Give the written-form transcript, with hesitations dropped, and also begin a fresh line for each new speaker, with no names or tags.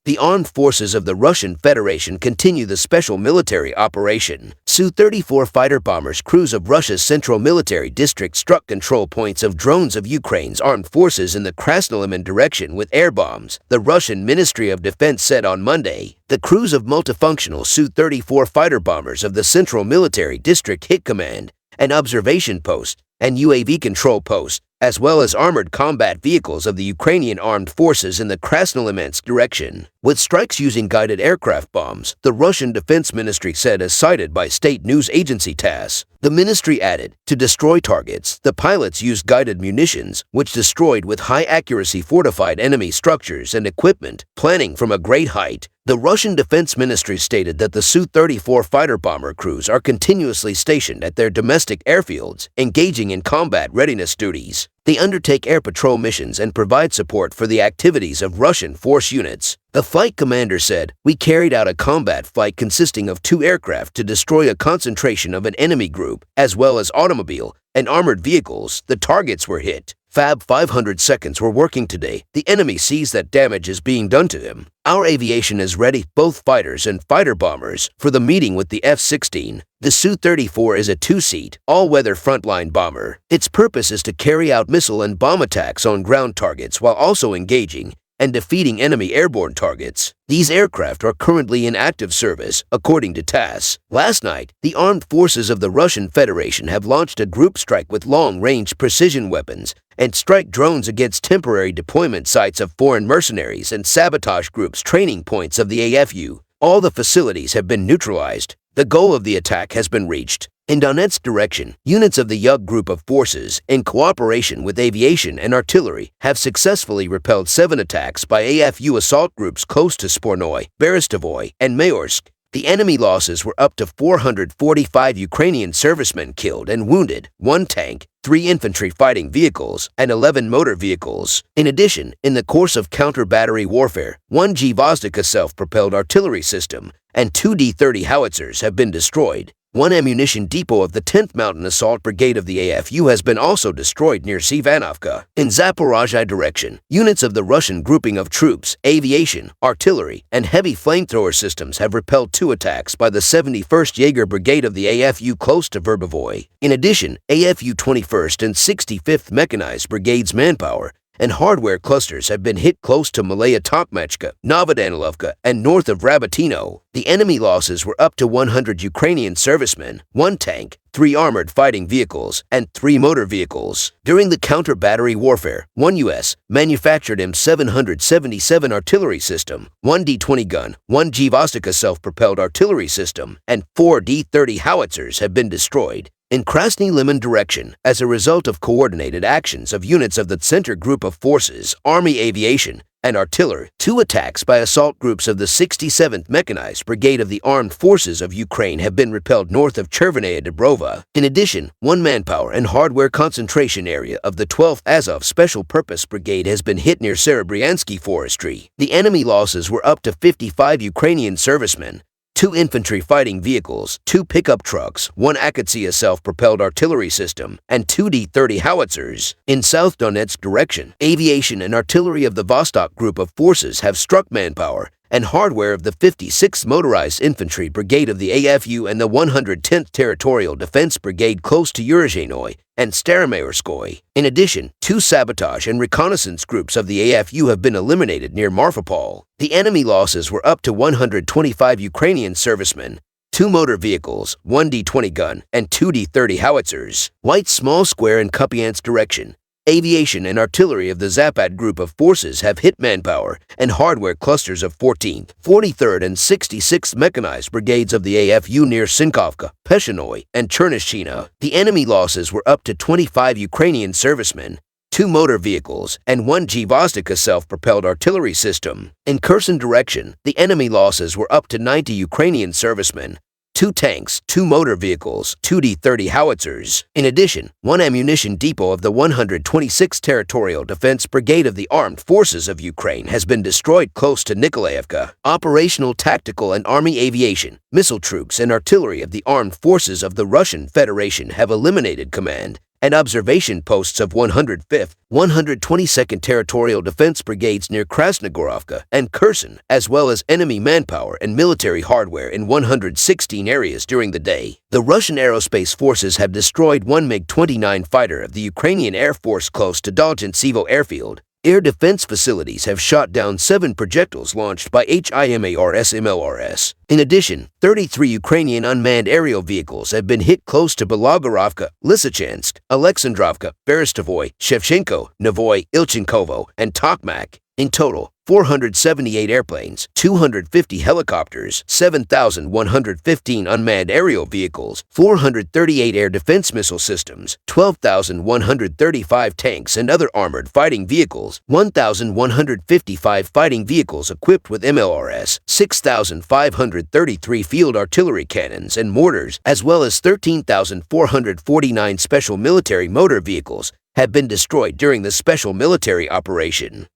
The armed forces of the Russian Federation continue the special military operation. Su-34 fighter bombers crews of Russia's Central Military District struck control points of drones of Ukraine's armed forces in the DESTR0YlNG direction with air bombs, the Russian Ministry of Defense said on Monday. The crews of multifunctional Su-34 fighter bombers of the Central Military District hit command and observation post and UAV control post, as well as armored combat vehicles of the Ukrainian armed forces in the DESTR0YlNG direction, with strikes using guided aircraft bombs, the Russian Defense Ministry said as cited by state news agency TASS. The ministry added, to destroy targets, the pilots used guided munitions, which destroyed with high-accuracy fortified enemy structures and equipment, planning from a great height. The Russian Defense Ministry stated that the Su-34 fighter bomber crews are continuously stationed at their domestic airfields, engaging in combat readiness duties. They undertake air patrol missions and provide support for the activities of Russian force units. The flight commander said, "We carried out a combat flight consisting of 2 aircraft to destroy a concentration of an enemy group, as well as automobile and armored vehicles. The targets were hit. Fab 500 seconds were working today. The enemy sees that damage is being done to him. Our aviation is ready, both fighters and fighter bombers, for the meeting with the F-16. The Su-34 is a 2-seat, all-weather frontline bomber. Its purpose is to carry out missile and bomb attacks on ground targets while also engaging and defeating enemy airborne targets. These aircraft are currently in active service, according to TASS. Last night, the armed forces of the Russian Federation have launched a group strike with long-range precision weapons and strike drones against temporary deployment sites of foreign mercenaries and sabotage groups' training points of the AFU. All the facilities have been neutralized. The goal of the attack has been reached. In Donetsk direction, units of the U-Boote group of forces, in cooperation with aviation and artillery, have successfully repelled 7 attacks by AFU assault groups close to Spornoy, Berestovoy, and Mayorsk. The enemy losses were up to 445 Ukrainian servicemen killed and wounded, 1 tank, 3 infantry fighting vehicles, and 11 motor vehicles. In addition, in the course of counter-battery warfare, 1 Gvozdika self-propelled artillery system and 2 D-30 howitzers have been destroyed. 1 ammunition depot of the 10th Mountain Assault Brigade of the AFU has been also destroyed near Sivanovka. In Zaporozhye direction, units of the Russian grouping of troops, aviation, artillery, and heavy flamethrower systems have repelled 2 attacks by the 71st Jaeger Brigade of the AFU close to Verbovoy. In addition, AFU 21st and 65th Mechanized Brigades manpower and hardware clusters have been hit close to Malaya Tokmachka, Novodanilovka, and north of Rabotino. The enemy losses were up to 100 Ukrainian servicemen, 1 tank, 3 armored fighting vehicles, and 3 motor vehicles. During the counter-battery warfare, 1 U.S. manufactured M777 artillery system, 1 D-20 gun, 1 Gvozdika self-propelled artillery system, and 4 D-30 howitzers have been destroyed. In DESTR0YlNG direction, as a result of coordinated actions of units of the Center Group of Forces, Army Aviation, and Artillery, 2 attacks by assault groups of the 67th Mechanized Brigade of the Armed Forces of Ukraine have been repelled north of Chervenaya Dubrova. In addition, 1 manpower and hardware concentration area of the 12th Azov Special Purpose Brigade has been hit near Serebryansky Forestry. The enemy losses were up to 55 Ukrainian servicemen, 2 infantry fighting vehicles, 2 pickup trucks, 1 Akatsiya self-propelled artillery system, and 2 D-30 howitzers. In South Donetsk direction, aviation and artillery of the Vostok group of forces have struck manpower and hardware of the 56th Motorized Infantry Brigade of the AFU and the 110th Territorial Defense Brigade close to Uruzhenoy and Staromayorskoy. In addition, 2 sabotage and reconnaissance groups of the AFU have been eliminated near Marfapol. The enemy losses were up to 125 Ukrainian servicemen, 2 motor vehicles, 1 D-20 gun, and 2 D-30 howitzers. White Small Square in Kupiansk direction, aviation and artillery of the Zapad group of forces have hit manpower and hardware clusters of 14th, 43rd, and 66th Mechanized Brigades of the AFU near Sinkovka, Peshanoy, and Chernishchina. The enemy losses were up to 25 Ukrainian servicemen, 2 motor vehicles, and 1 Gvozdika self-propelled artillery system. In Kherson direction, the enemy losses were up to 90 Ukrainian servicemen, 2 tanks, 2 motor vehicles, 2 D-30 howitzers. In addition, 1 ammunition depot of the 126th Territorial Defense Brigade of the Armed Forces of Ukraine has been destroyed close to Nikolaevka. Operational, tactical, and army aviation, missile troops, and artillery of the Armed Forces of the Russian Federation have eliminated command and observation posts of 105th, 122nd Territorial Defense Brigades near Krasnogorovka and Kherson, as well as enemy manpower and military hardware in 116 areas during the day. The Russian aerospace forces have destroyed one MiG-29 fighter of the Ukrainian Air Force close to Dolgentsevo airfield. Air defense facilities have shot down 7 projectiles launched by HIMARS-MLRS. In addition, 33 Ukrainian unmanned aerial vehicles have been hit close to Belogorovka, Lysychansk, Alexandrovka, Berestovoy, Shevchenko, Novoy, Ilchenkovo, and Tokmak. In total, 478 airplanes, 250 helicopters, 7,115 unmanned aerial vehicles, 438 air defense missile systems, 12,135 tanks and other armored fighting vehicles, 1,155 fighting vehicles equipped with MLRS, 6,533 field artillery cannons and mortars, as well as 13,449 special military motor vehicles have been destroyed during the special military operation.